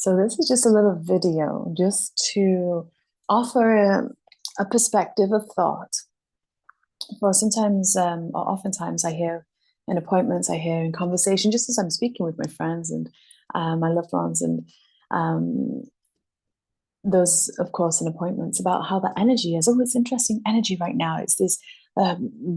So this is just a little video just to offer a perspective of thought. For sometimes, or oftentimes, I hear in appointments, I hear in conversation, just as I'm speaking with my friends and my loved ones, and um, those, of course, in appointments about how the energy is. Oh, it's interesting energy right now. It's this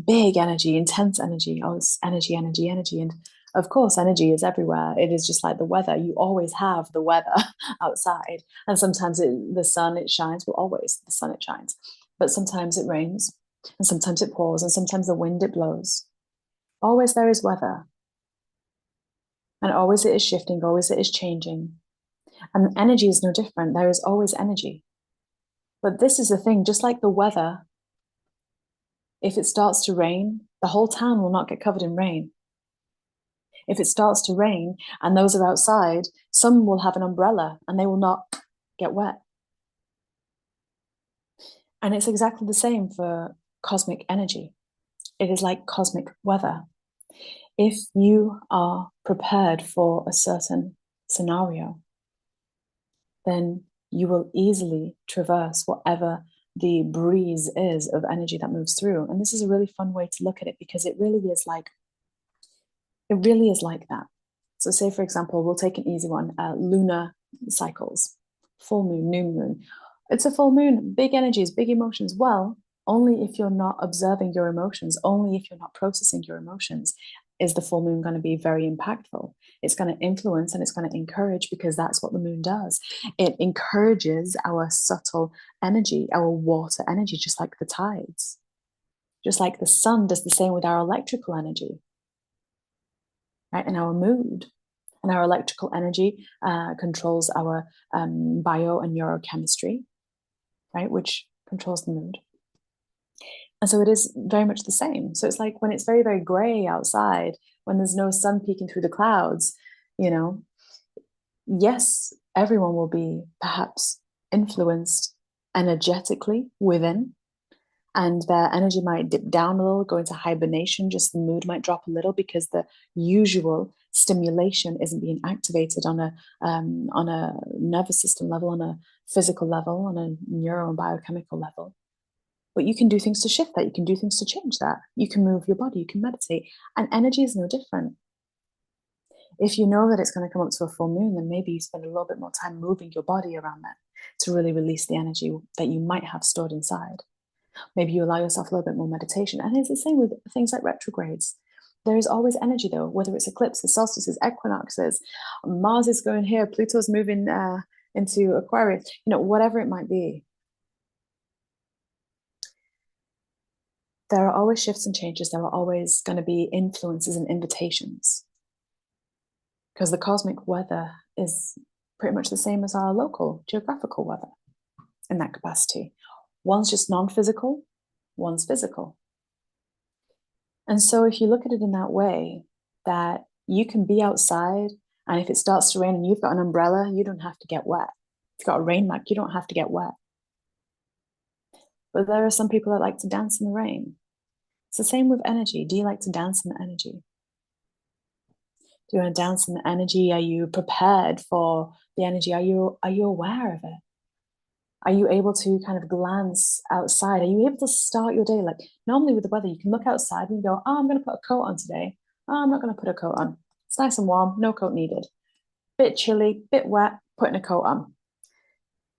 big energy, intense energy. Oh, it's energy, energy, energy. And of course, energy is everywhere. It is just like the weather. You always have the weather outside. And sometimes the sun, it shines. Well, always the sun, it shines. But sometimes it rains, and sometimes it pours, and sometimes the wind, it blows. Always there is weather. And always it is shifting, always it is changing. And energy is no different. There is always energy. But this is the thing, just like the weather, if it starts to rain, the whole town will not get covered in rain. If it starts to rain and those are outside, some will have an umbrella and they will not get wet. And it's exactly the same for cosmic energy. It is like cosmic weather. If you are prepared for a certain scenario, then you will easily traverse whatever the breeze is of energy that moves through. And this is a really fun way to look at it because it really is like that. So say, for example, we'll take an easy one, lunar cycles, full moon, new moon. It's a full moon, big energies, big emotions. Well, only if you're not observing your emotions, only if you're not processing your emotions, is the full moon going to be very impactful. It's going to influence and it's going to encourage, because that's what the moon does. It encourages our subtle energy, our water energy, just like the tides. Just like the sun does the same with our electrical energy, right? And our mood. And our electrical energy controls our bio and neurochemistry, right? Which controls the mood. And so it is very much the same. So it's like when it's very, very gray outside, when there's no sun peeking through the clouds, you know, yes, everyone will be perhaps influenced energetically within, and their energy might dip down a little, go into hibernation, just the mood might drop a little because the usual stimulation isn't being activated on a nervous system level, on a physical level, on a neuro and biochemical level. But you can do things to shift that. You can do things to change that. You can move your body. You can meditate. And energy is no different. If you know that it's going to come up to a full moon, then maybe you spend a little bit more time moving your body around that to really release the energy that you might have stored inside. Maybe you allow yourself a little bit more meditation. And it's the same with things like retrogrades. There is always energy, though, whether it's eclipses, solstices, equinoxes, Mars is going here, Pluto's moving into Aquarius, whatever it might be. There are always shifts and changes. There are always going to be influences and invitations, because the cosmic weather is pretty much the same as our local geographical weather in that capacity. One's just non-physical, one's physical. And so if you look at it in that way, that you can be outside, and if it starts to rain and you've got an umbrella, you don't have to get wet. If you've got a rain mac, you don't have to get wet. But there are some people that like to dance in the rain. It's the same with energy. Do you like to dance in the energy? Do you want to dance in the energy? Are you prepared for the energy? Are you aware of it? Are you able to kind of glance outside? Are you able to start your day? Like normally with the weather, you can look outside and go, oh, I'm going to put a coat on today. Oh, I'm not going to put a coat on. It's nice and warm, no coat needed. Bit chilly, bit wet, putting a coat on.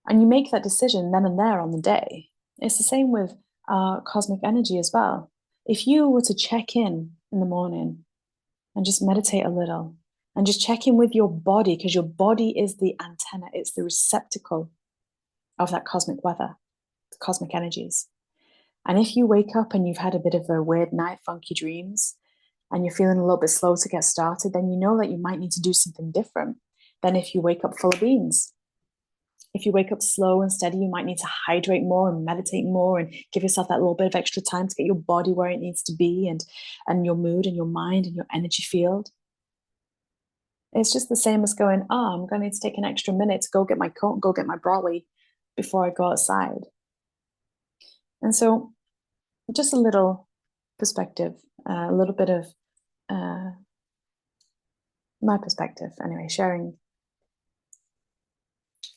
And you make that decision then and there on the day. It's the same with cosmic energy as well. If you were to check in the morning and just meditate a little and just check in with your body, because your body is the antenna, it's the receptacle of that cosmic weather, the cosmic energies. And if you wake up and you've had a bit of a weird night, funky dreams, and you're feeling a little bit slow to get started, then you know that you might need to do something different than if you wake up full of beans. If you wake up slow and steady, you might need to hydrate more and meditate more and give yourself that little bit of extra time to get your body where it needs to be, and your mood and your mind and your energy field. It's just the same as going, I'm going to need to take an extra minute to go get my coat and go get my brolly before I go outside. And so just a little perspective, a little bit of my perspective, anyway, sharing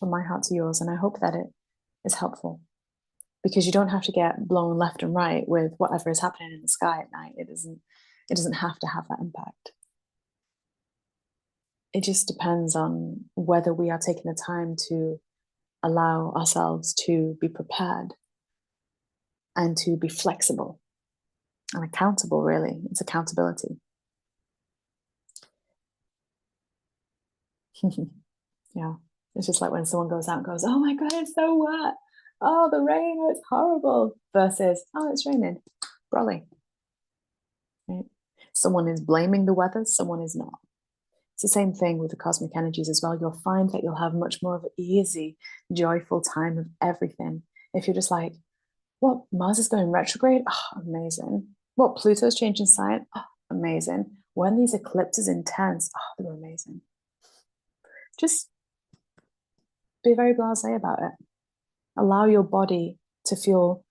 from my heart to yours, and I hope that it is helpful, because you don't have to get blown left and right with whatever is happening in the sky at night. It doesn't have to have that impact. It just depends on whether we are taking the time to allow ourselves to be prepared and to be flexible and accountable, really. It's accountability. Yeah. It's just like when someone goes out and goes, "Oh my God, it's so wet. Oh, the rain, oh, it's horrible." Versus, "Oh, it's raining. Brolly." Right? Someone is blaming the weather, someone is not. It's the same thing with the cosmic energies as well. You'll find that you'll have much more of an easy, joyful time of everything. If you're just like, "What, Mars is going retrograde? Oh, amazing. What, Pluto's changing sign? Oh, amazing. When these eclipses intense, oh, they're amazing." Just be very blasé about it. Allow your body to feel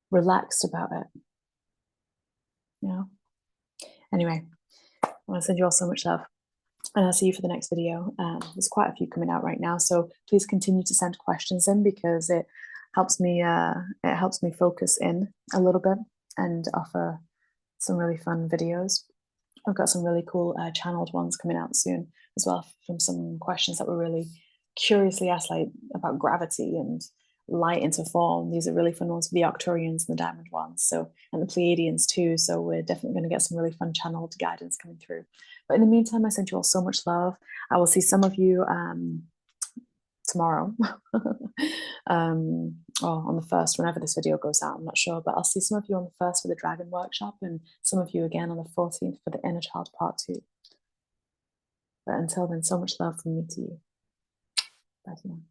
relaxed about it. You know? Anyway, I want to send you all so much love. And I'll see you for the next video. There's quite a few coming out right now, so please continue to send questions in, because it helps me focus in a little bit and offer some really fun videos. I've got some really cool channeled ones coming out soon as well, from some questions that were really curiously asked, like about gravity and light into form. These are really fun ones for the Arcturians and the Diamond ones, so, and the Pleiadians too. So we're definitely going to get some really fun channeled guidance coming through. But in the meantime, I send you all so much love. I will see some of you tomorrow, or on the 1st, whenever this video goes out, I'm not sure, but I'll see some of you on the 1st for the Dragon Workshop, and some of you again on the 14th for the Inner Child Part 2. But until then, so much love from me to you. Bye for now.